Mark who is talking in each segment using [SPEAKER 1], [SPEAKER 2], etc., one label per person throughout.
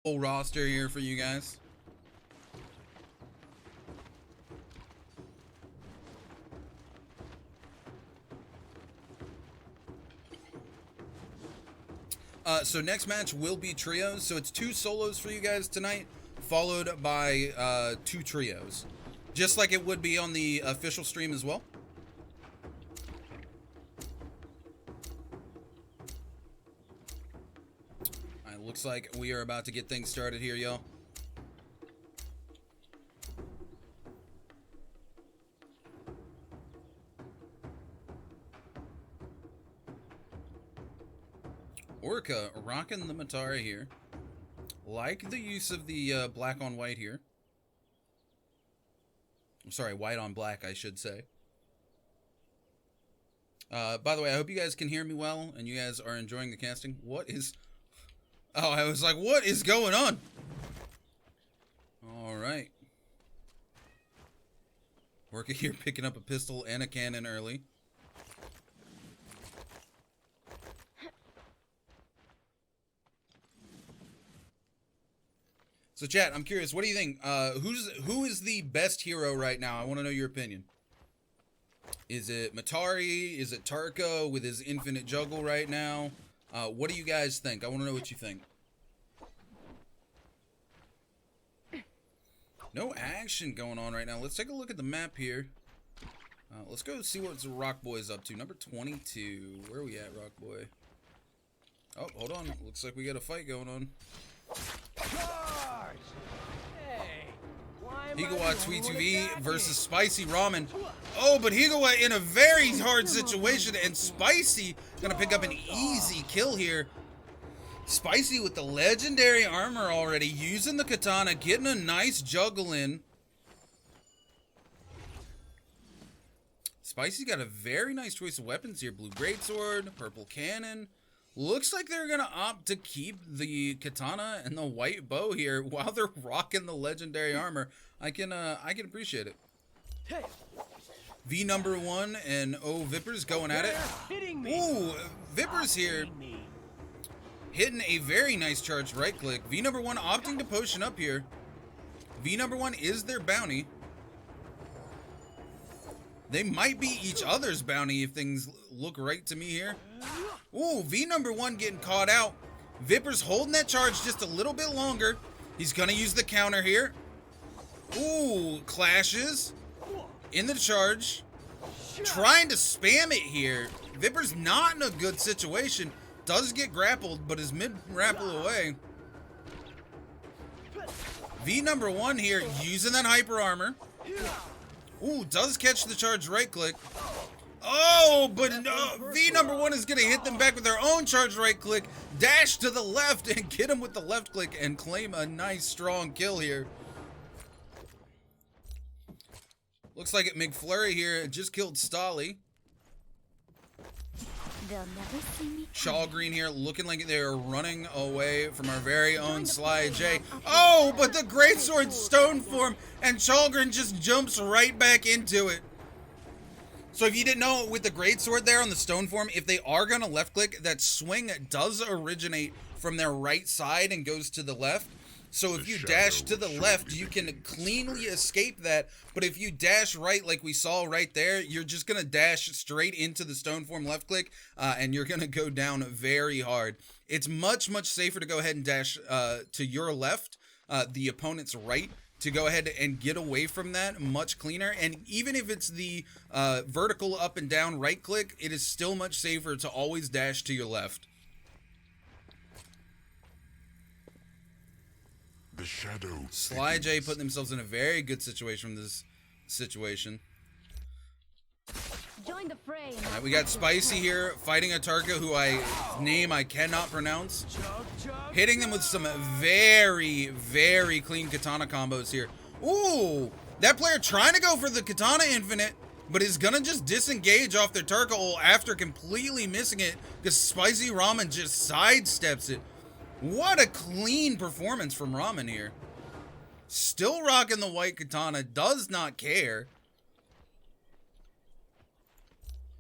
[SPEAKER 1] Full roster here for you guys. So next match will be trios. So it's 2 solos for you guys tonight, followed by 2 trios, just like it would be on the official stream as well. Looks like we are about to get things started here, y'all. Orca rocking the Matara here. Like the use of the black on white here. I'm sorry, white on black, I should say. By the way, I hope you guys can hear me well and you guys are enjoying the casting. What is... Oh, I was like, what is going on? All right. Orca here picking up a pistol and a cannon early. So chat, I'm curious, what do you think? Who is the best hero right now? I want to know your opinion. Is it Matari? Is it Tarka with his infinite juggle right now? What do you guys think? I want to know what you think. No action going on right now. Let's take a look at the map here. Let's go see what Rock Boy's up to. Number 22. Where are we at, Rock Boy? Oh, hold on. Looks like we got a fight going on. Higawa Tweet2V versus Spicy Ramen. Oh, but Higawa in a very hard situation, and Spicy gonna pick up an easy kill here. Spicy with the legendary armor already, using the katana, getting a nice juggle in. Spicy's got a very nice choice of weapons here. Blue greatsword, purple cannon. Looks like they're gonna opt to keep the katana and the white bow here while they're rocking the legendary armor. I can appreciate it. V number 1 and O Vipers going at it. Ooh, Vipers here hitting a very nice charged right click. V number 1 opting to potion up here. V number 1 is their bounty. They might be each other's bounty if things look right to me here. Ooh, V number 1 getting caught out. Vipers holding that charge just a little bit longer. He's gonna use the counter here. Ooh, clashes in the charge. Trying to spam it here. Vipers not in a good situation. Does get grappled, but is mid-grapple away. V number 1 here using that hyper armor. Ooh, does catch the charge right click. Oh, but V number 1 is going to hit them back with their own charge right click. Dash to the left and get him with the left click and claim a nice strong kill here. Looks like McFlurry here just killed Stolly. Shaw Green here looking like they are running away from our very own Sly J. Oh, but the Greatsword stone form and Chalgren just jumps right back into it. So if you didn't know, with the Greatsword there on the stone form, if they are going to left click, that swing does originate from their right side and goes to the left. So if you dash to the left, you can cleanly escape that. But if you dash right, like we saw right there, you're just going to dash straight into the stone form left click, and you're going to go down very hard. It's much, much safer to go ahead and dash to your left, the opponent's right, to go ahead and get away from that. Much cleaner. And even if it's the vertical up and down right click, it is still much safer to always dash to your left.
[SPEAKER 2] The shadow.
[SPEAKER 1] Sly J putting themselves in a very good situation from this situation.
[SPEAKER 3] Join the fray.
[SPEAKER 1] All right, we got Spicy here fighting a Tarka who I cannot pronounce. Hitting them with some very, very clean katana combos here. Ooh, that player trying to go for the katana infinite, but is gonna just disengage off their Tarka ult after completely missing it because Spicy Ramen just sidesteps it. What a clean performance from Ramen here. Still rocking the white katana, does not care.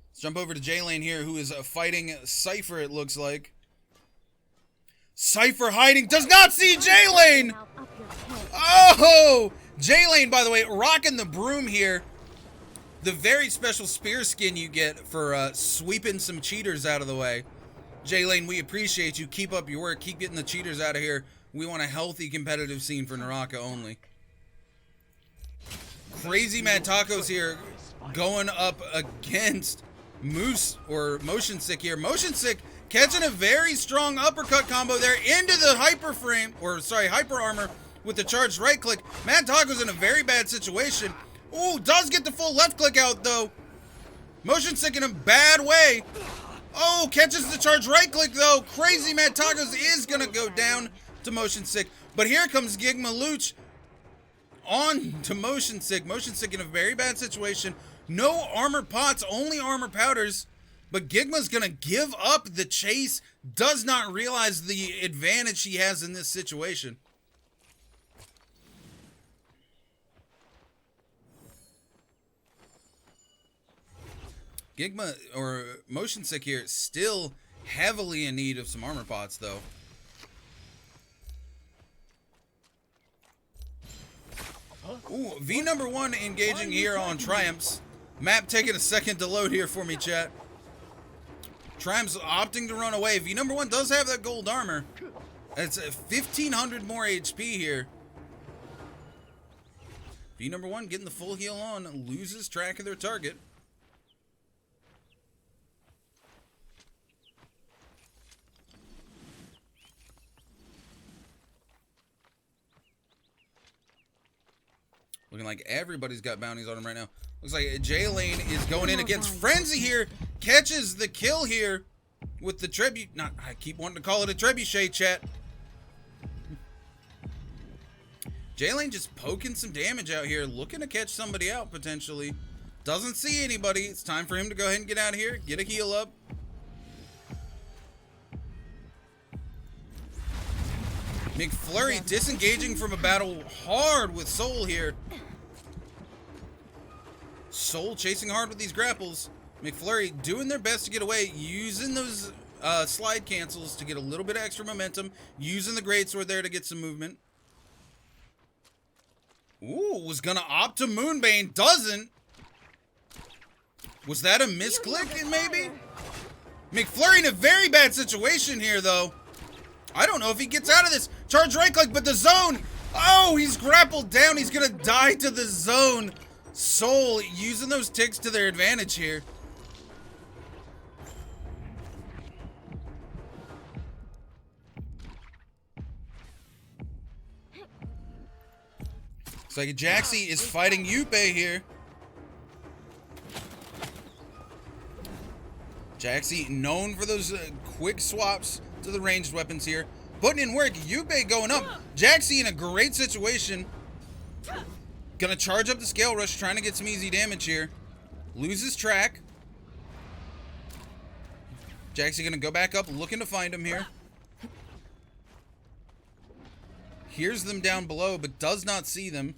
[SPEAKER 1] Let's jump over to J-Lane here, who is fighting Cypher, it looks like. Cypher hiding, does not see J-Lane! Oh! J-Lane, by the way, rocking the broom here. The very special spear skin you get for sweeping some cheaters out of the way. J-Lane, we appreciate you. Keep up your work. Keep getting the cheaters out of here. We want a healthy competitive scene for Naraka only. Crazy Mad Tacos here going up against Moose or Motion Sick here. Motion Sick catching a very strong uppercut combo there into the hyper frame, or sorry, hyper armor with the charged right click. Mad Tacos in a very bad situation. Ooh, does get the full left click out though. Motion Sick in a bad way. Oh, catches the charge right click though. Crazy Mad Tacos is gonna go down to Motion Sick. But here comes Gigma Luch on to Motion Sick. Motion Sick in a very bad situation. No armor pots, only armor powders. But Gigma's gonna give up the chase. Does not realize the advantage he has in this situation. Gigma, or Motion Sick here, still heavily in need of some armor pots, though. Ooh, V number 1 engaging here on Triumphs. Map taking a second to load here for me, chat. Triumphs opting to run away. V number 1 does have that gold armor. It's 1,500 more HP here. V number 1 getting the full heal on, loses track of their target. Looking like everybody's got bounties on him right now. Looks like J-Lane is going in against Frenzy here. Catches the kill here with the trebuchet. I keep wanting to call it a trebuchet, chat. J-Lane just poking some damage out here. Looking to catch somebody out, potentially. Doesn't see anybody. It's time for him to go ahead and get out of here. Get a heal up. McFlurry disengaging from a battle hard with Soul here. Soul chasing hard with these grapples. McFlurry doing their best to get away, using those slide cancels to get a little bit of extra momentum, using the greatsword there to get some movement. Ooh, was gonna opt to Moonbane, doesn't. Was that a misclick, maybe? McFlurry in a very bad situation here, though. I don't know if he gets out of this. Charge right click, but the zone. Oh, he's grappled down. He's going to die to the zone. Soul using those ticks to their advantage here. Looks like Jaxie is fighting Yuppie here. Jaxie known for those quick swaps to the ranged weapons here. Putting in work. Yuppie going up. Jaxie in a great situation. Gonna charge up the scale rush, trying to get some easy damage here. Loses track. Jaxie gonna go back up, looking to find him here. Hears them down below, but does not see them.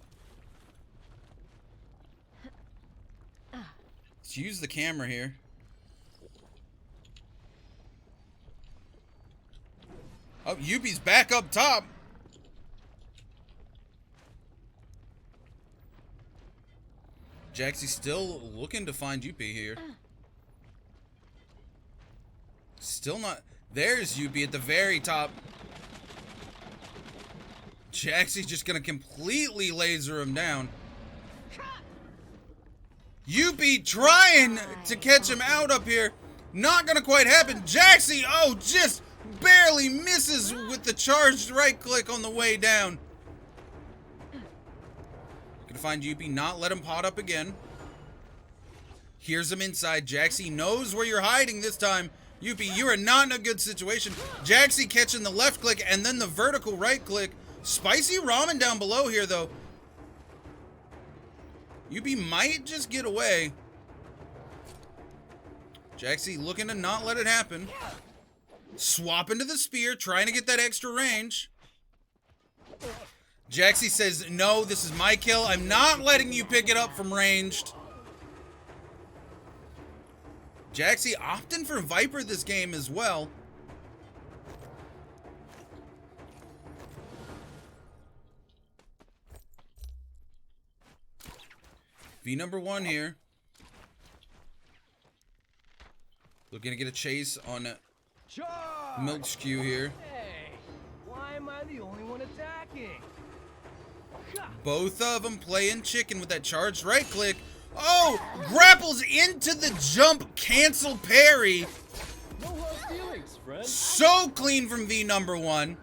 [SPEAKER 1] Let's use the camera here. Oh, Yuppie's back up top. Jaxie still looking to find Yuppie here. Still not. There's Yuppie at the very top. Jaxie's just going to completely laser him down. Yuppie trying to catch him out up here. Not going to quite happen. Jaxie, oh, just barely misses with the charged right click on the way down. Gonna find Yuppie, not let him pot up again. Hears him inside. Jaxie knows where you're hiding this time. Yuppie, you are not in a good situation. Jaxie catching the left click and then the vertical right click. Spicy ramen down below here, though. Yuppie might just get away. Jaxie looking to not let it happen. Swap into the spear, trying to get that extra range. Jaxie says, no, this is my kill. I'm not letting you pick it up from ranged. Jaxie opting for Viper this game as well. V number 1 here. Looking to get a chase on Milk Skew here.
[SPEAKER 2] Hey, why am I the only one attacking?
[SPEAKER 1] Both of them playing chicken with that charged right click. Oh, grapples into the jump cancel parry.
[SPEAKER 2] No hard feelings, friend.
[SPEAKER 1] So clean from V number 1.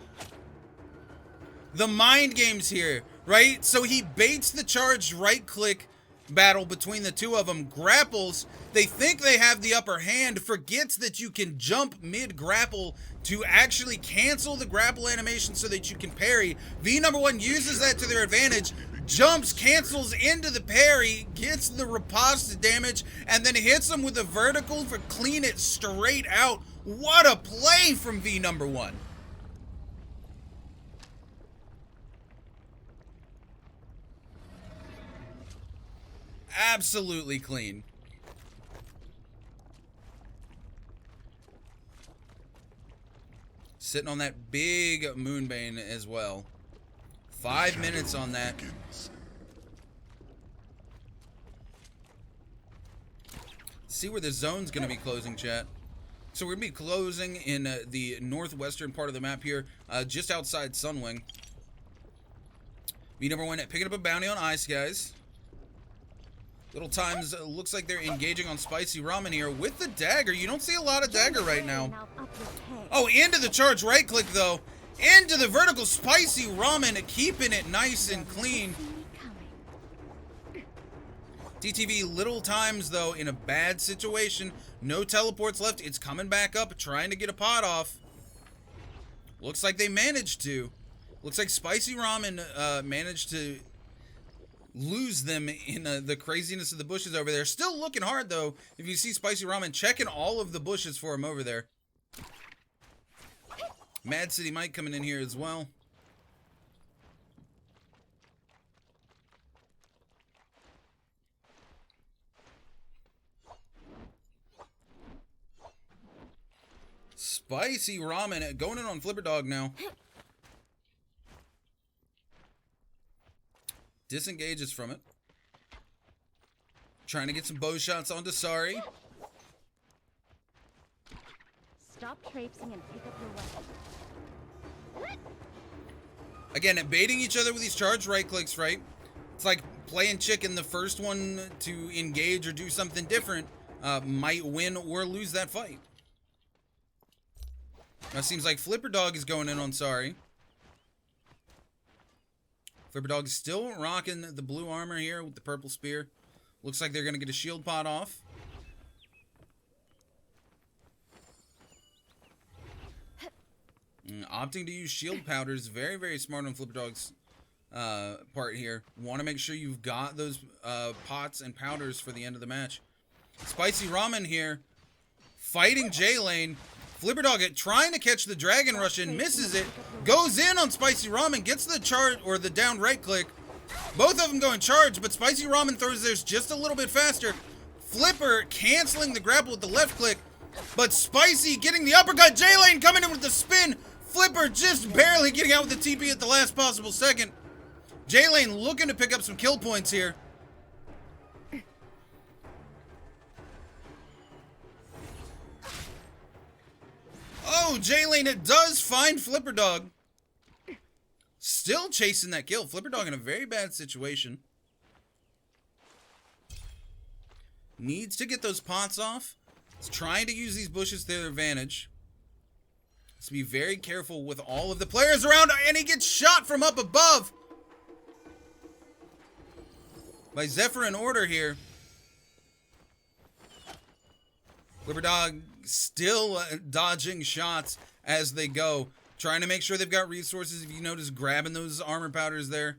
[SPEAKER 1] The mind games here, right? So he baits the charged right click battle between the two of them, grapples. They think they have the upper hand, forgets that you can jump mid grapple to actually cancel the grapple animation so that you can parry. V number 1 uses that to their advantage, jumps, cancels into the parry, gets the riposte damage, and then hits them with a vertical for clean it straight out. What a play from V number 1. Absolutely clean. Sitting on that big Moonbane as well. 5 minutes on that. See where the zone's going to be closing, chat. So we're going to be closing in the northwestern part of the map here, just outside Sunwing. V number 1 picking up a bounty on Ice Guys. Little Times looks like they're engaging on Spicy Ramen here with the dagger. You don't see a lot of dagger right now. Oh, into the charge right click though. Into the vertical Spicy Ramen, keeping it nice and clean. DTV Little Times though in a bad situation. No teleports left. It's coming back up, trying to get a pot off. Looks like they managed to. Looks like Spicy Ramen managed to lose them in the craziness of the bushes over there. Still looking hard though. If you see Spicy Ramen checking all of the bushes for him over there. Mad City Mike coming in here as well. Spicy Ramen going in on Flipper Dog now. Disengages from it. Trying to get some bow shots onto Sari.
[SPEAKER 3] Stop traipsing and pick up your weapon.
[SPEAKER 1] Again, baiting each other with these charged right clicks, right? It's like playing chicken. The first one to engage or do something different might win or lose that fight. Now it seems like Flipper Dog is going in on Sari. Flipper Dog is still rocking the blue armor here with the purple spear. Looks like they're going to get a shield pot off. Opting to use shield powders. Very, very smart on Flipper Dog's part here. Want to make sure you've got those pots and powders for the end of the match. Spicy Ramen here. Fighting J-Lane. Flipper Dog trying to catch the Dragon Rush and misses it. Goes in on Spicy Ramen. Gets the charge or the down right click. Both of them going charge, but Spicy Ramen throws theirs just a little bit faster. Flipper canceling the grapple with the left click. But Spicy getting the uppercut. J-Lane coming in with the spin. Flipper just barely getting out with the TP at the last possible second. J-Lane looking to pick up some kill points here. Oh, J-Lane, it does find Flipper Dog. Still chasing that kill. Flipper Dog in a very bad situation. Needs to get those pots off. He's trying to use these bushes to their advantage. Let's be very careful with all of the players around. And he gets shot from up above. By Zephyr in order here. Flipper Dog still dodging shots as they go. Trying to make sure they've got resources. If you notice, grabbing those armor powders there.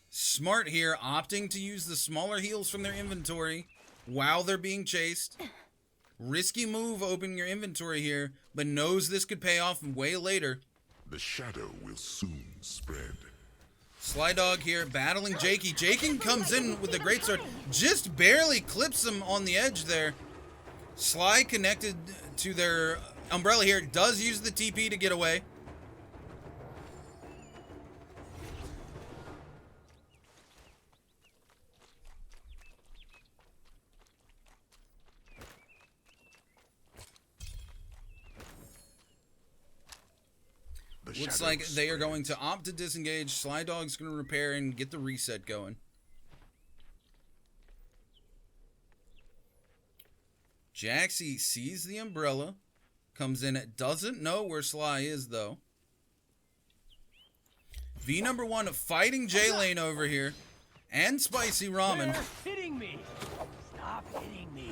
[SPEAKER 1] Smart here, opting to use the smaller heals from their inventory while they're being chased. Risky move opening your inventory here, but knows this could pay off way later.
[SPEAKER 4] The shadow will soon spread.
[SPEAKER 1] Sly Dog here battling Jakey. Jakey comes in with the greatsword. Just barely clips him on the edge there. Sly connected to their umbrella here. Does use the TP to get away. Looks like they are going to opt to disengage. Sly Dog's going to repair and get the reset going. Jaxie sees the umbrella, comes in, doesn't know where Sly is though. V1 fighting J-Lane over here, and Spicy Ramen.
[SPEAKER 2] They're hitting me. Stop hitting me.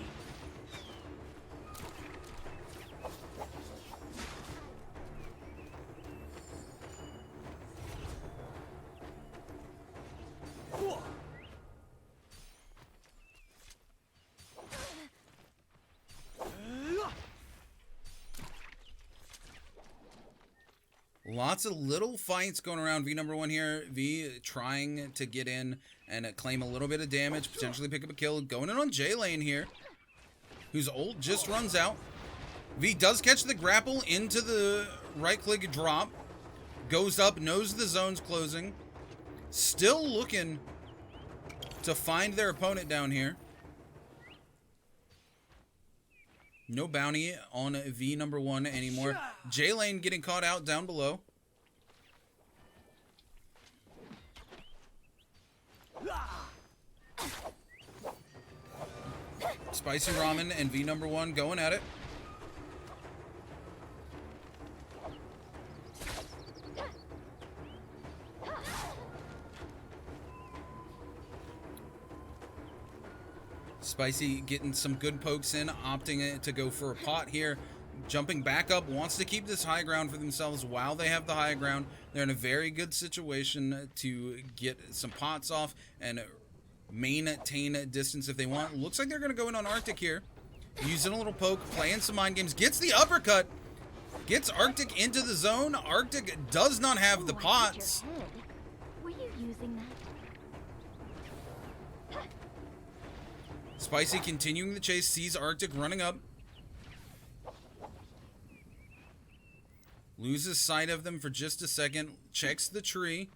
[SPEAKER 1] Lots of little fights going around. V1 here. V trying to get in and claim a little bit of damage, potentially pick up a kill. Going in on J-Lane here, whose ult just runs out. V does catch the grapple into the right-click drop. Goes up, knows the zone's closing. Still looking to find their opponent down here. No bounty on V1 anymore. J-Lane getting caught out down below. Spicy Ramen and V1 going at it. Spicy getting some good pokes in, opting to go for a pot here. Jumping back up, wants to keep this high ground for themselves while they have the high ground. They're in a very good situation to get some pots off and maintain distance if they want. Looks like they're going to go in on Arctic here. Using a little poke, playing some mind games. Gets the uppercut. Gets Arctic into the zone. Arctic does not have the pots.
[SPEAKER 3] Were you using that?
[SPEAKER 1] Spicy continuing the chase, sees Arctic running up. Loses sight of them for just a second. Checks the tree.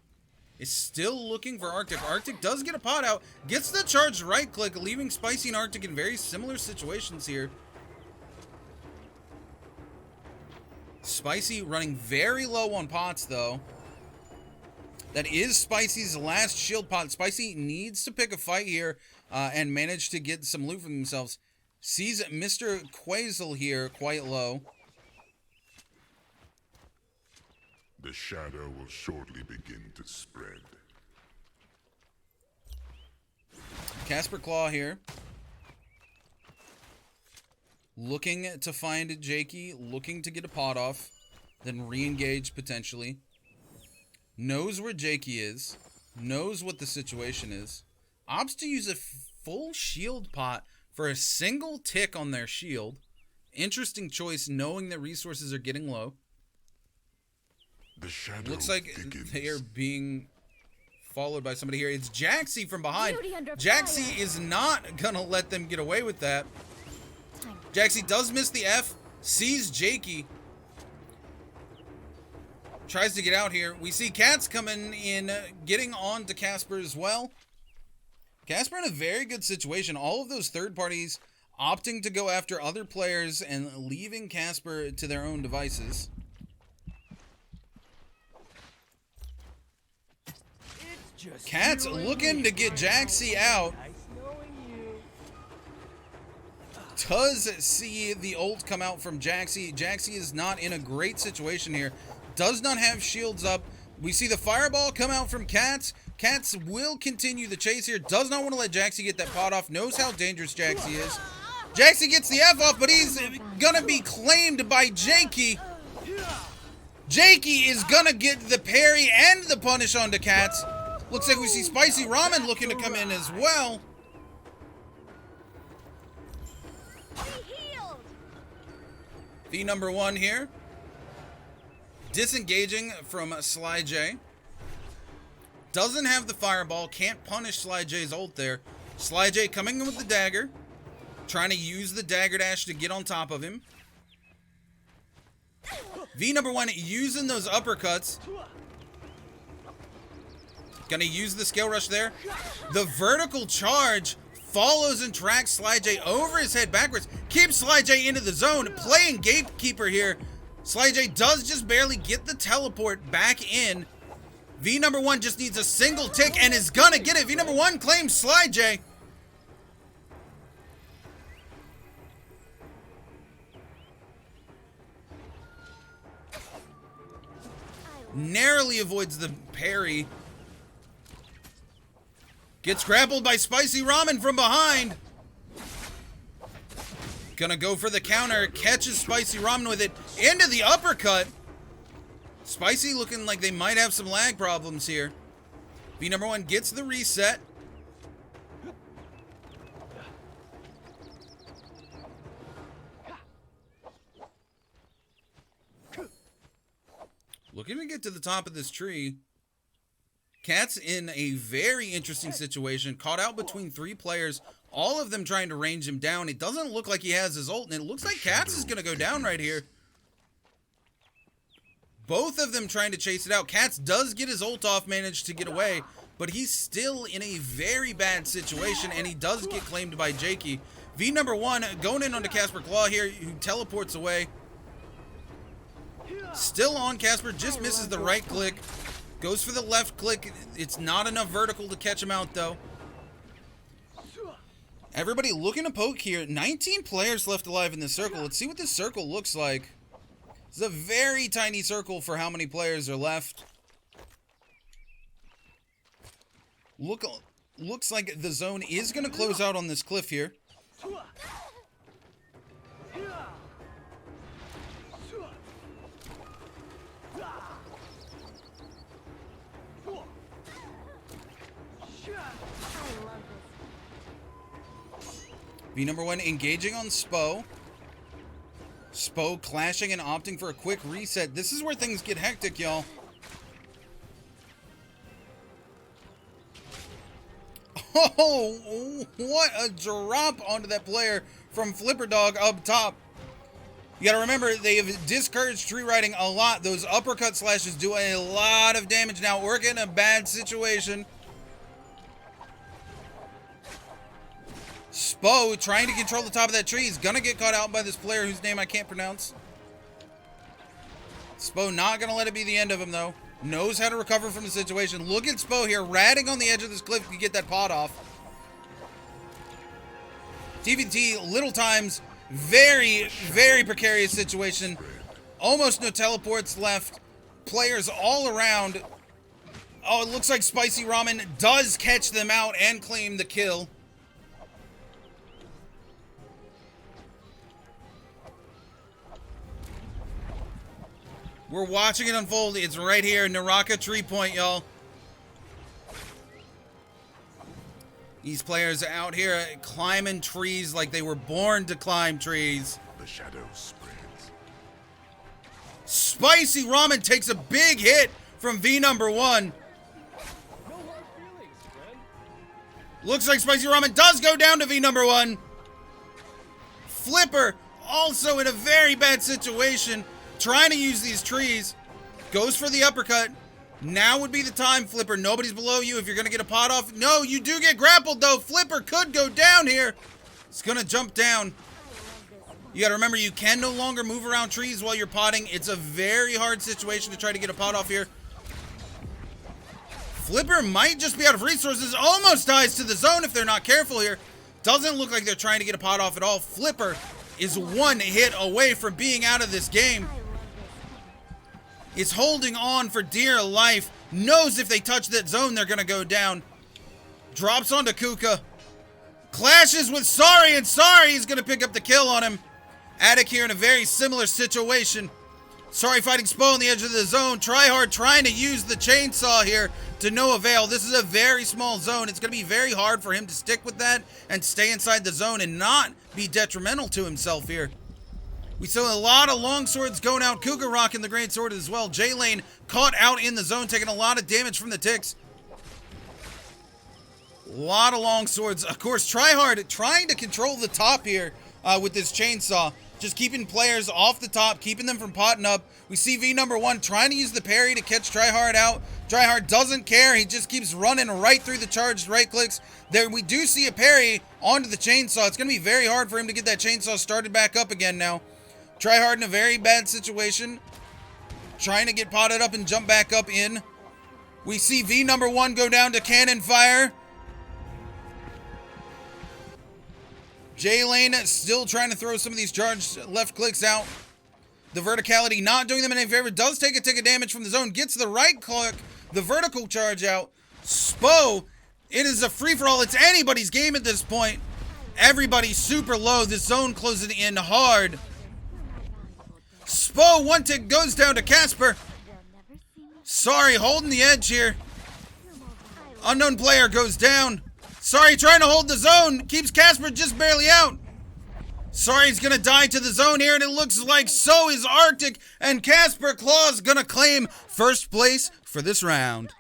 [SPEAKER 1] Is still looking for Arctic. Arctic does get a pot out. Gets the charged right click, leaving Spicy and Arctic in very similar situations here. Spicy running very low on pots though. That is Spicy's last shield pot. Spicy needs to pick a fight here and manage to get some loot for themselves. Sees Mr. Quasel here quite low.
[SPEAKER 4] The shadow will shortly begin to spread.
[SPEAKER 1] Casper Claw here. Looking to find Jakey, looking to get a pot off, then re-engage potentially. Knows where Jakey is, knows what the situation is. Opts to use a full shield pot for a single tick on their shield. Interesting choice, knowing that resources are getting low.
[SPEAKER 4] The shadow
[SPEAKER 1] Looks like
[SPEAKER 4] thickens.
[SPEAKER 1] they are being followed by somebody here. It's Jaxie from behind.
[SPEAKER 3] Duty under
[SPEAKER 1] Jaxie
[SPEAKER 3] fire.
[SPEAKER 1] is not gonna let them get away with that. Jaxie does miss the F, sees Jakey. Tries to get out here. We see Cats coming in, getting on to Casper as well. Casper in a very good situation. All of those third parties opting to go after other players and leaving Casper to their own devices. Cats looking to get Jaxie out.
[SPEAKER 2] Nice knowing you.
[SPEAKER 1] Does see the ult come out from Jaxie. Jaxie is not in a great situation here. Does not have shields up. We see the fireball come out from Cats. Cats will continue the chase here. Does not want to let Jaxie get that pot off. Knows how dangerous Jaxie is. Jaxie gets the F off, but he's gonna be claimed by Jakey. Jakey is gonna get the parry and the punish onto Cats. Looks like we see Spicy Ramen looking to come in as well. V1 here. Disengaging from Sly J. Doesn't have the fireball. Can't punish Sly J's ult there. Sly J coming in with the dagger. Trying to use the dagger dash to get on top of him. V1 using those uppercuts. Gonna use the scale rush there. The vertical charge follows and tracks Sly J over his head backwards. Keeps Sly J into the zone. Playing gatekeeper here. Sly J does just barely get the teleport back in. V number 1 just needs a single tick and is gonna get it. V number 1 claims Sly J. Narrowly avoids the parry. Gets grappled by Spicy Ramen from behind. Gonna go for the counter. Catches Spicy Ramen with it. Into the uppercut. Spicy looking like they might have some lag problems here. V number 1 gets the reset. Looking to get to the top of this tree. Cat's in a very interesting situation. Caught out between 3 players. All of them trying to range him down. It doesn't look like he has his ult. And it looks like Cats is going to go down right here. Both of them trying to chase it out. Cats does get his ult off, managed to get away. But he's still in a very bad situation. And he does get claimed by Jakey. V number 1 going in onto Casper Claw here. Who teleports away. Still on Casper, just misses the right click. Goes for the left click. It's not enough vertical to catch him out, though. Everybody looking to poke here. 19 players left alive in this circle. Let's see what this circle looks like. It's a very tiny circle for how many players are left. Looks like the zone is going to close out on this cliff here. V number 1 engaging on Spo. Spo clashing and opting for a quick reset. This is where things get hectic, y'all. Oh, what a drop onto that player from Flipper Dog up top. You gotta remember, they have discouraged tree riding a lot. Those uppercut slashes do a lot of damage now. We're in a bad situation. Spo trying to control the top of that tree. He's gonna get caught out by this player whose name I can't pronounce. Spo not gonna let it be the end of him, though. Knows how to recover from the situation. Look at Spo here, ratting on the edge of this cliff to get that pot off. TVT, little times, very, very precarious situation. Almost no teleports left. Players all around. Oh, it looks like Spicy Ramen does catch them out and claim the kill. We're watching it unfold. It's right here. Naraka Tree Point, y'all. These players out here climbing trees like they were born to climb trees.
[SPEAKER 4] The shadow spreads.
[SPEAKER 1] Spicy Ramen takes a big hit from V number 1.
[SPEAKER 2] No hard feelings, friend.
[SPEAKER 1] Looks like Spicy Ramen does go down to V number 1. Flipper also in a very bad situation. Trying to use these trees. Goes for the uppercut. Now would be the time, Flipper. Nobody's below you if you're going to get a pot off. No, you do get grappled, though. Flipper could go down here. It's going to jump down. You got to remember, you can no longer move around trees while you're potting. It's a very hard situation to try to get a pot off here. Flipper might just be out of resources. Almost dies to the zone if they're not careful here. Doesn't look like they're trying to get a pot off at all. Flipper is 1 hit away from being out of this game. Is holding on for dear life. Knows if they touch that zone, they're going to go down. Drops onto Kuka. Clashes with Sari, and Sari is going to pick up the kill on him. Attic here in a very similar situation. Sari fighting Spo on the edge of the zone. Tryhard trying to use the chainsaw here to no avail. This is a very small zone. It's going to be very hard for him to stick with that and stay inside the zone and not be detrimental to himself here. We saw a lot of long swords going out. Kuka rocking the great sword as well. J-Lane caught out in the zone, taking a lot of damage from the ticks. A lot of long swords. Of course, Tryhard trying to control the top here with this chainsaw. Just keeping players off the top, keeping them from potting up. We see V number 1 trying to use the parry to catch Tryhard out. Tryhard doesn't care. He just keeps running right through the charged right clicks. There we do see a parry onto the chainsaw. It's going to be very hard for him to get that chainsaw started back up again now. Try hard in a very bad situation. Trying to get potted up and jump back up in. We see V number 1 go down to cannon fire. J-Lane still trying to throw some of these charged left clicks out. The verticality not doing them any favor. Does take a tick of damage from the zone. Gets the right click. The vertical charge out. Spo, it is a free-for-all. It's anybody's game at this point. Everybody's super low. The zone closing in hard. Spo, one tick goes down to Casper. Sorry, holding the edge here. Unknown player goes down. Sorry, trying to hold the zone. Keeps Casper just barely out. Sorry, he's gonna die to the zone here, and it looks like so is Arctic. And Casper Claw's gonna claim first place for this round.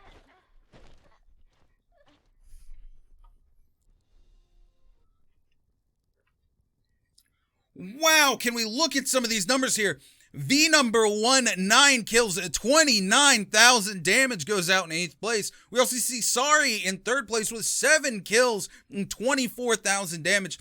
[SPEAKER 1] Wow, can we look at some of these numbers here? V number 1, 9 kills, 29,000 damage goes out in 8th place. We also see Sorry in 3rd place with 7 kills and 24,000 damage.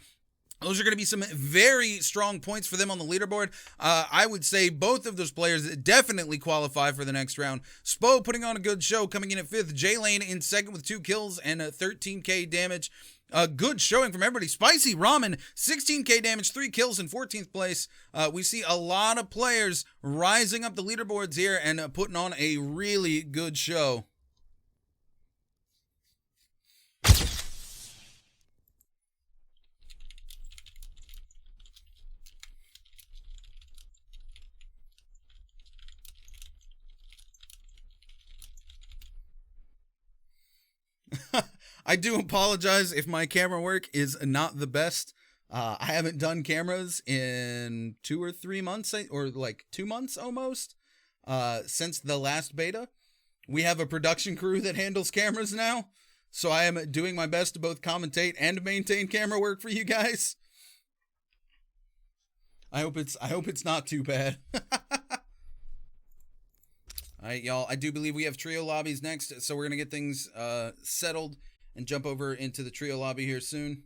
[SPEAKER 1] Those are going to be some very strong points for them on the leaderboard. I would say both of those players definitely qualify for the next round. Spo putting on a good show, coming in at 5th. J-Lane in 2nd with 2 kills and 13k damage. A good showing from everybody. Spicy Ramen, 16k damage, 3 kills in 14th place. We see a lot of players rising up the leaderboards here and putting on a really good show. I do apologize if my camera work is not the best. I haven't done cameras in 2 or 3 months, or like 2 months almost, since the last beta. We have a production crew that handles cameras now, so I am doing my best to both commentate and maintain camera work for you guys. I hope it's not too bad. Alright, y'all, I do believe we have trio lobbies next, so we're gonna get things settled and jump over into the trio lobby here soon.